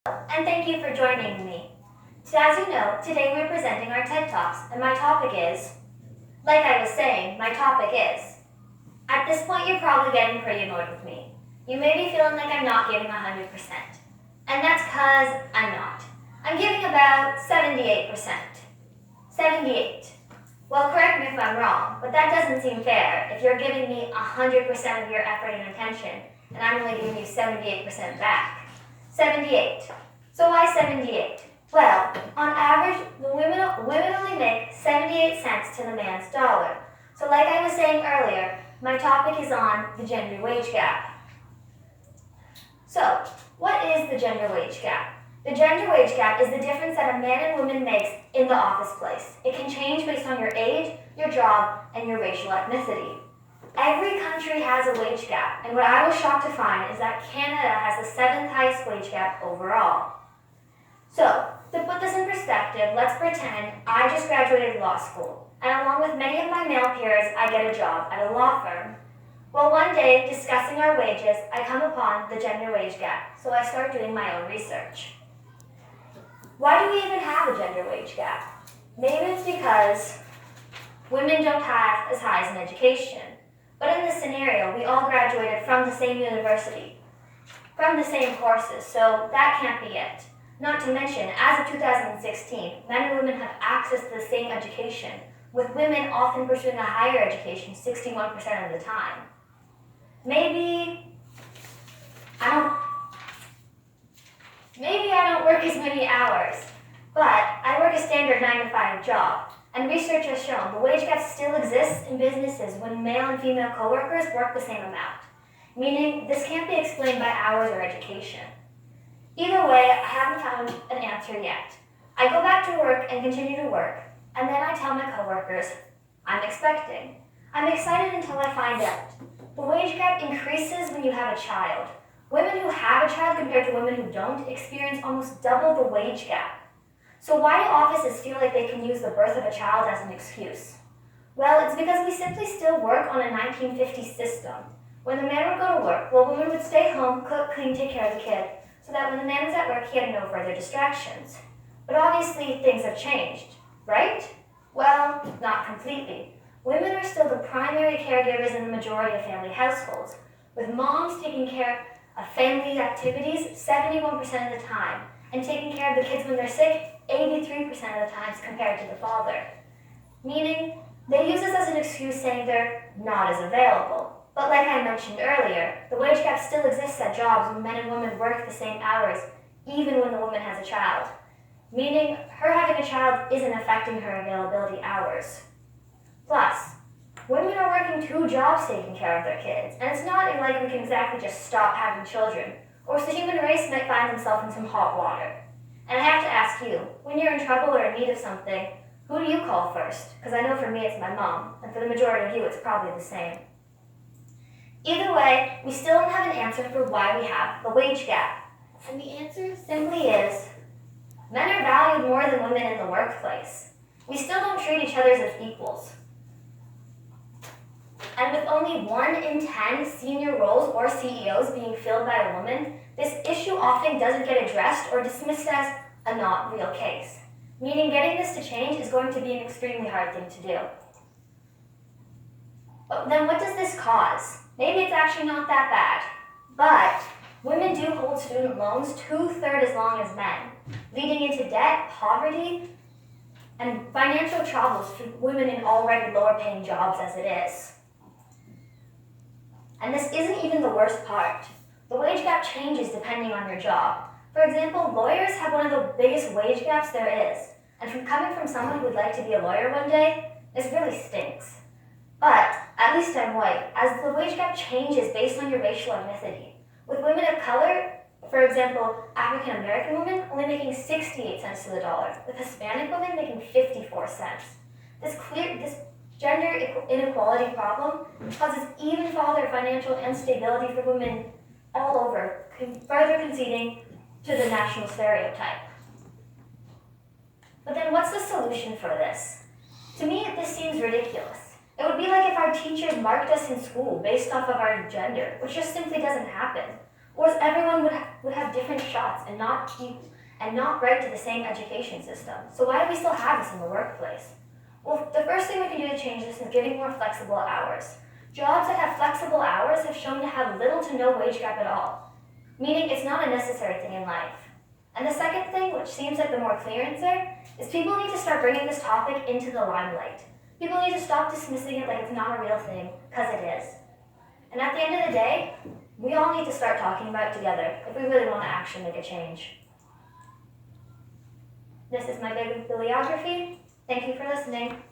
And thank you for joining me. So as you know, today we're presenting our TED Talks, and my topic is, like I was saying, my topic is. At this point, you're probably getting pretty annoyed with me. You may be feeling like I'm not giving 100%. And that's because I'm not. I'm giving about 78%. 78. Well, correct me if I'm wrong, but that doesn't seem fair if you're giving me 100% of your effort and attention, and I'm only giving you 78% back. 78. So why 78? Well, on average, the women only make 78 cents to the man's dollar. So like I was saying earlier, my topic is on the gender wage gap. So, what is the gender wage gap? The gender wage gap is the difference that a man and woman makes in the office place. It can change based on your age, your job, and your racial ethnicity. Every country has a wage gap, and what I was shocked to find is that Canada has the 7th highest wage gap overall. So, to put this in perspective, let's pretend I just graduated law school, and along with many of my male peers, I get a job at a law firm. Well, one day, discussing our wages, I come upon the gender wage gap, so I start doing my own research. Why do we even have a gender wage gap? Maybe it's because women don't have as high as an education. But in this scenario, we all graduated from the same university, from the same courses, so that can't be it. Not to mention, as of 2016, men and women have access to the same education, with women often pursuing a higher education 61% of the time. Maybe I don't work as many hours, but I work a standard 9-to-5 job. And research has shown the wage gap still exists in businesses when male and female coworkers work the same amount, meaning this can't be explained by hours or education. Either way, I haven't found an answer yet. I go back to work and continue to work, and then I tell my coworkers, I'm expecting. I'm excited until I find out. The wage gap increases when you have a child. Women who have a child compared to women who don't experience almost double the wage gap. So why do offices feel like they can use the birth of a child as an excuse? Well, it's because we simply still work on a 1950s system. When the man would go to work, well, women would stay home, cook, clean, take care of the kid, so that when the man was at work, he had no further distractions. But obviously, things have changed, right? Well, not completely. Women are still the primary caregivers in the majority of family households, with moms taking care of family activities 71% of the time, and taking care of the kids when they're sick 83% of the times compared to the father. Meaning, they use this as an excuse saying they're not as available. But like I mentioned earlier, the wage gap still exists at jobs when men and women work the same hours, even when the woman has a child. Meaning, her having a child isn't affecting her availability hours. Plus, women are working 2 jobs taking care of their kids, and it's not like we can exactly just stop having children, or else the human race might find themselves in some hot water. And I have to ask you, when you're in trouble or in need of something, who do you call first? Because I know for me it's my mom, and for the majority of you it's probably the same. Either way, we still don't have an answer for why we have the wage gap. And the answer simply is, men are valued more than women in the workplace. We still don't treat each other as equals. And with only 1 in 10 senior roles or CEOs being filled by a woman, this issue often doesn't get addressed or dismissed as a not real case. Meaning getting this to change is going to be an extremely hard thing to do. But then what does this cause? Maybe it's actually not that bad, but women do hold student loans 2/3 as long as men, leading into debt, poverty, and financial troubles for women in already lower paying jobs as it is. And this isn't even the worst part. The wage gap changes depending on your job. For example, lawyers have one of the biggest wage gaps there is. And from coming from someone who would like to be a lawyer one day, this really stinks. But, at least I'm white, as the wage gap changes based on your racial ethnicity. With women of color, for example, African American women only making 68 cents to the dollar, with Hispanic women making 54 cents. This gender inequality problem causes even further financial instability for women all over, further conceding to the national stereotype. But then what's the solution for this? To me, this seems ridiculous. It would be like if our teachers marked us in school based off of our gender, which just simply doesn't happen. Or as everyone would have different shots and not right to the same education system. So why do we still have this in the workplace? Well, the first thing we can do to change this is giving more flexible hours. Jobs that have flexible hours have shown to have little to no wage gap at all, meaning it's not a necessary thing in life. And the second thing, which seems like the more clear answer, is people need to start bringing this topic into the limelight. People need to stop dismissing it like it's not a real thing, because it is. And at the end of the day, we all need to start talking about it together if we really want to actually make a change. This is my bibliography. Thank you for listening.